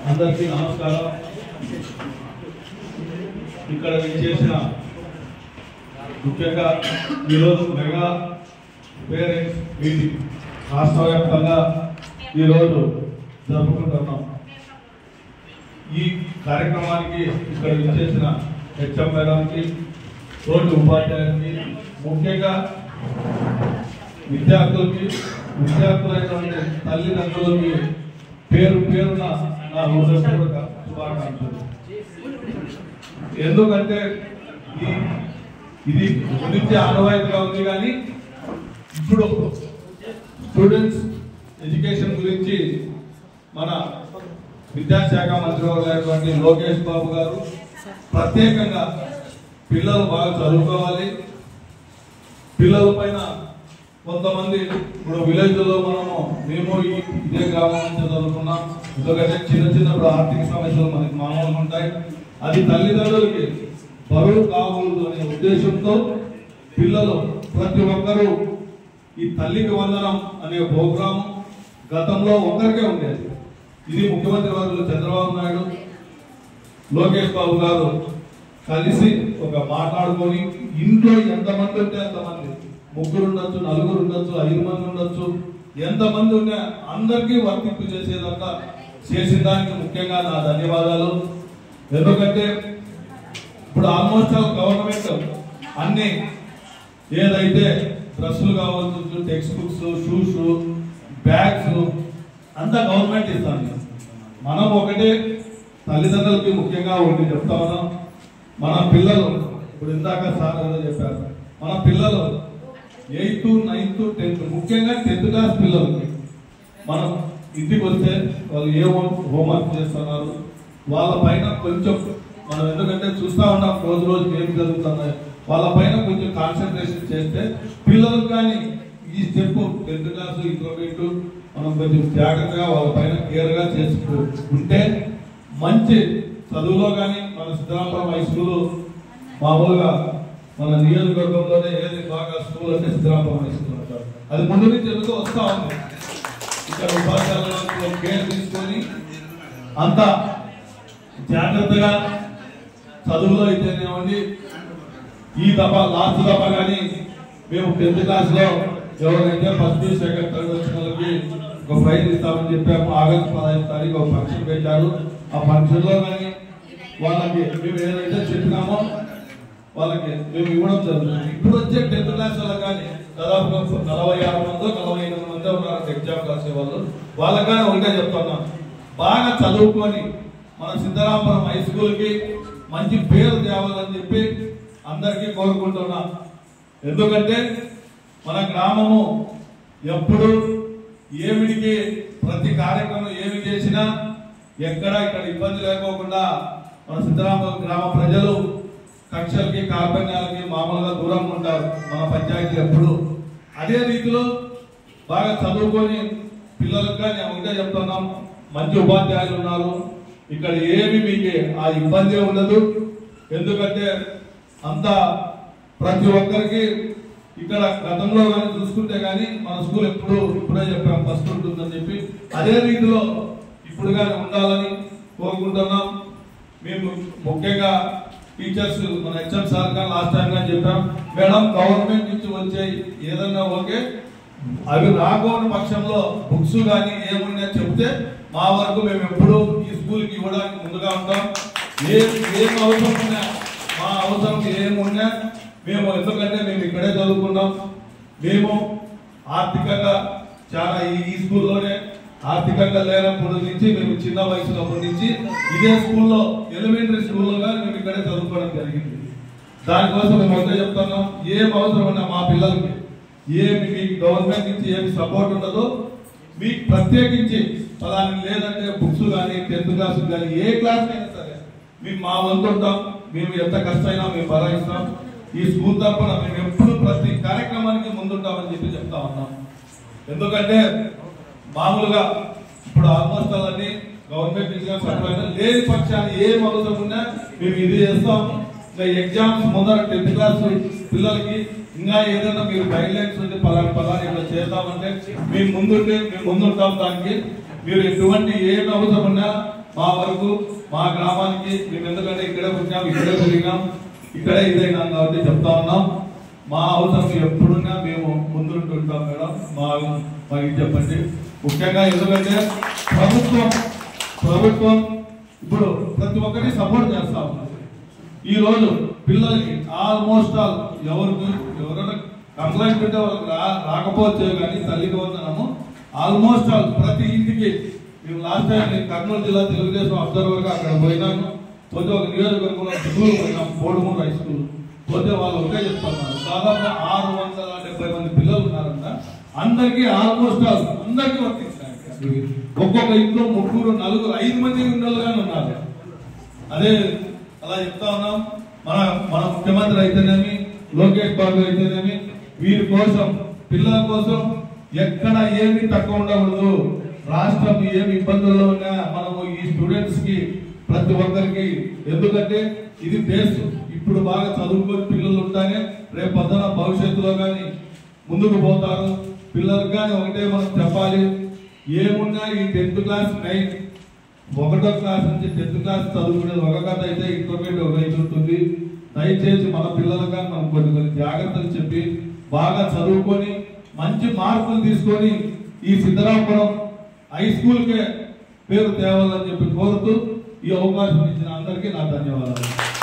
అందరికీ నమస్కారం. ఇక్కడ చేసిన ముఖ్యంగా ఈరోజు మెగా పేరెంట్స్ మీటింగ్ రాష్ట్ర వ్యాప్తంగా ఈరోజు జరుపుకుంటున్నాం. ఈ కార్యక్రమానికి ఇక్కడ చేసిన హెచ్ఎం మేడంకి, తోటి ఉపాధ్యాయులకి, ముఖ్యంగా విద్యార్థులైనటువంటి తల్లిదండ్రులకి పేరు పేరున నా హృదయపూర్వక శుభాకాంక్షలు. ఎందుకంటే ఇది గురించి ఆనవాయితీగా ఉంది, కానీ ఇప్పుడు స్టూడెంట్స్ ఎడ్యుకేషన్ గురించి మన విద్యాశాఖ మంత్రి అయినటువంటి లోకేష్ బాబు గారు ప్రత్యేకంగా పిల్లలు బాగా చదువుకోవాలి, పిల్లల పైన కొంతమంది ఇప్పుడు విలేజ్లో మేము ఇదే గ్రామం నుంచి చదువుకున్నాం. ఎందుకంటే చిన్న చిన్న ఆర్థిక సమస్యలు మనకి మామూలుగా ఉంటాయి. అది తల్లిదండ్రులకి బరువు కాకూడదు అనే ఉద్దేశంతో పిల్లలు ప్రతి ఒక్కరూ ఈ తల్లికి వందనం అనే ప్రోగ్రాం గతంలో ఒక్కరికే ఉండేది. ఇది ముఖ్యమంత్రి వర్యులు చంద్రబాబు నాయుడు, లోకేష్ బాబు గారు కలిసి ఒక మాట్లాడుకొని ఇంట్లో ఎంతమంది ఉంటే అంతమంది, 3 ఉండొచ్చు, 4 ఉండొచ్చు, 5 మంది ఉండొచ్చు, ఎంతమంది ఉన్నా అందరికీ వర్తింపు చేసేదంతా చేసిన దానికి ముఖ్యంగా నా ధన్యవాదాలు. ఎందుకంటే ఇప్పుడు ఆల్మోస్ట్ గవర్నమెంట్ అన్ని ఏదైతే డ్రెస్సులు కావచ్చు, టెక్స్ట్ బుక్స్, షూస్, బ్యాగ్స్ అంతా గవర్నమెంట్ ఇస్తాను. మనం ఒకటే తల్లిదండ్రులకి ముఖ్యంగా ఒకటి చెప్తా ఉన్నాం, మన పిల్లలు ఇప్పుడు ఇందాక సార్ ఏదో చెప్పారు, మన పిల్లలు 8th, 9th, 10th ముఖ్యంగా 10th క్లాస్ పిల్లలకి మనం ఇంటికి వస్తే వాళ్ళు ఏ హోంవర్క్ చేస్తున్నారు వాళ్ళ పైన కొంచెం మనం, ఎందుకంటే చూస్తూ ఉన్నాం రోజు రోజు ఏం జరుగుతున్నాయి, వాళ్ళ పైన కొంచెం కాన్సన్ట్రేషన్ చేస్తే పిల్లలకు కానీ ఈ స్టెప్ 10th క్లాస్ ఇంటర్మీడియట్ మనం కొంచెం జాగ్రత్తగా వాళ్ళ పైన కేర్గా చేసుకుంటే మంచి చదువులో కానీ మన సిద్ధరామపురం హై స్కూల్ మామూలుగా మన నియోజకవర్గంలోనే ఏది బాగా స్కూల్ అంటే సిద్ధరామపురం హై స్కూల్ అంటారు. అది ముందు నుంచి ఎందుకో వస్తూ ఉంది. ఇక్కడ ఉపాధ్యాయులు కేర్ తీసుకొని అంత జాగ్రత్తగా చదువులో అయితేనేమండి. ఈ దఫా లాస్ట్ దఫా కానీ మేము 10th క్లాస్లో ఎవరైతే ఫస్ట్, సెకండ్, థర్డ్ వచ్చిన వాళ్ళకి ఒక ప్రైజ్ ఇస్తామని చెప్పాము. ఆగస్టు 15వ తారీఖు ఒక ఫంక్షన్ పెట్టారు. ఆ ఫంక్షన్లో కానీ వాళ్ళకి మేము ఏదైతే చెప్పినామో వాళ్ళకి మేము ఇవ్వడం జరుగుతుంది. ఇప్పుడు వచ్చే 10th క్లాస్ వాళ్ళకి కానీ దాదాపు 46 మందో 48 మందో ఉన్నారు ఎగ్జామ్ రాసే వాళ్ళు. వాళ్ళకి కానీ ఒకటే చెప్తున్నాం, బాగా చదువుకొని మన సిద్ధరామపురం హై స్కూల్కి మంచి పేరు తేవాలని చెప్పి అందరికీ కోరుకుంటున్నాం. ఎందుకంటే మన గ్రామము ఎప్పుడు ఏమిడికి ప్రతి కార్యక్రమం ఏమి చేసినా ఎక్కడ ఇక్కడ ఇబ్బంది లేకోకుండా మన సిద్ధరామపురం గ్రామ ప్రజలు కక్షలకి, కార్పణ్యాలకి మామూలుగా దూరంగా ఉంటారు మన పంచాయతీ ఎప్పుడు. అదే రీతిలో బాగా చదువుకొని పిల్లలకు కానీ ఒకటే చెప్తున్నాం, మంచి ఉపాధ్యాయులు ఉన్నారు ఇక్కడ, ఏమి మీకు ఆ ఇబ్బంది ఉండదు. ఎందుకంటే అంతా ప్రతి ఒక్కరికి ఇక్కడ గతంలో కానీ చూసుకుంటే కానీ మన స్కూల్ ఇప్పుడే చెప్పాం ఫస్ట్ ఉంటుందని చెప్పి, అదే రీతిలో ఇప్పుడు కానీ ఉండాలని కోరుకుంటున్నాం. మేము ముఖ్యంగా టీచర్స్ మన హెచ్ఎం సార్ కానీ లాస్ట్ టైం కానీ చెప్పాం, మేడం గవర్నమెంట్ నుంచి వచ్చే ఏదన్నా ఓకే, అవి రాకోని పక్షంలో బుక్స్ కానీ ఏమున్నా చెప్తే మా వరకు మేము ఎప్పుడు ఈ స్కూల్కి ఇవ్వడానికి ముందుగా ఉంటాం. ఏం అవసరం ఉన్నా, మా అవసరం ఏమున్నా మేము, ఎందుకంటే మేము ఇక్కడే చదువుకున్నాం. మేము ఆర్థికంగా చాలా ఈ స్కూల్లోనే ఆర్థికంగా లేనప్పటి నుంచి మేము చిన్న వయసులో నుంచి ఇదే స్కూల్లో ఎలిమెంటరీ స్కూల్లో కానీ మేము ఇక్కడే చదువుకోవడం జరిగింది. దానికోసం మేము ఒకటే చెప్తున్నాం, ఏం అవసరం ఉన్నా మా పిల్లలకి ఏమి మీకు గవర్నమెంట్ నుంచి ఏమి సపోర్ట్ ఉండదో మీకు ప్రత్యేకించి అలానే లేదంటే బుక్స్ కానీ 10th క్లాస్ కానీ ఏ క్లాస్ అయినా సరే మేము మా వంతు ఉంటాం. మేము ఎంత కష్టమైనా మేము భరాయిస్తాం. ఈ స్కూల్ తరఫున మేము ఎప్పుడు ప్రతి కార్యక్రమానికి ముందుంటామని చెప్పి చెప్తా ఉన్నాం. ఎందుకంటే మామూలుగా ఇప్పుడు ఆల్మోస్ట్ అన్నీ గవర్నమెంట్ లేని పక్షాన్ని ఏం అవసరం ఉన్నా మేము ఇది చేస్తాం. ఎగ్జామ్స్ ముందర 10th క్లాస్ పిల్లలకి ఇంకా ఏదైనా మీరు గైడ్ లైన్స్ ఉంటే పలానా ఇలా చేద్దామంటే మేము ముందుంటాం. దానికి మీరు ఎటువంటి ఏమి అవసరం ఉన్నా మా వరకు మా గ్రామానికి మేము ఎందుకంటే ఇక్కడే పుట్టాం, ఇక్కడే పెరిగినాం, ఇక్కడే ఇదైనాం కాబట్టి చెప్తా ఉన్నాం. మా అవసరం ఎప్పుడున్నా మేము ముందుంటుంటాం మేడం. మాకు చెప్పండి. ముఖ్యంగా ఎందుకంటే ప్రభుత్వం ఇప్పుడు ప్రతి ఒక్కరిని సపోర్ట్ చేస్తా ఉన్నారు. ఈ రోజు పిల్లలకి ఆల్మోస్ట్ ఆల్ ఎవరైనా కంప్లైంట్ ఉంటే వాళ్ళకి రాకపోవచ్చు, కానీ తల్లికి వందనము ఆల్మోస్ట్ ఆల్ ప్రతి ఇంటికి మేము లాస్ట్ టైం నేను కర్నూలు జిల్లా తెలుగుదేశం అబ్జర్వర్గా అక్కడ పోయినాను. పోతే ఒక నియోజకవర్గంలో స్కూల్ పోయినాం, కోడుమూరు హై స్కూల్. పోతే వాళ్ళు ఒకే చెప్తున్నారు, దాదాపు 670 మంది పిల్లలు ఉన్నారంట. అందరికీ ఆల్మోస్ట్ ఆల్ అందరికీ వర్తిస్తాయి. ఒక్కొక్క ఇంట్లో 3, 4, 5 మంది ఉండలుగానే ఉన్నారు. అదే అలా చెప్తా ఉన్నాం. మన ముఖ్యమంత్రి అయితేనేమి, లోకేష్ బాబు అయితేనేమి, వీరి కోసం పిల్లల కోసం ఎక్కడ ఏమి తక్కువ ఉండకూడదు. రాష్ట్రం ఏమి ఇబ్బందుల్లో ఉన్నా మనము ఈ స్టూడెంట్స్ కి ప్రతి ఒక్కరికి, ఎందుకంటే ఇది బేస్. ఇప్పుడు బాగా చదువుకొని పిల్లలు ఉంటానే రేపు పొద్దున భవిష్యత్తులో కానీ ముందుకు పోతారు. పిల్లలకు కానీ ఒకటే మనం చెప్పాలి, ఏమున్నా ఈ 10th క్లాస్ 1వ క్లాస్ నుంచి 10th క్లాస్ చదువుకునేది ఒక కథ అయితే ఇంటర్మీడియట్ ఒక రైతు ఉంటుంది. దయచేసి మన పిల్లలుగా మనం కొన్ని జాగ్రత్తలు చెప్పి బాగా చదువుకొని మంచి మార్కులు తీసుకొని ఈ సిద్ధరామపురం హై స్కూల్కే పేరు తేవాలని చెప్పి కోరుతూ ఈ అవకాశం ఇచ్చిన అందరికీ నా ధన్యవాదాలు.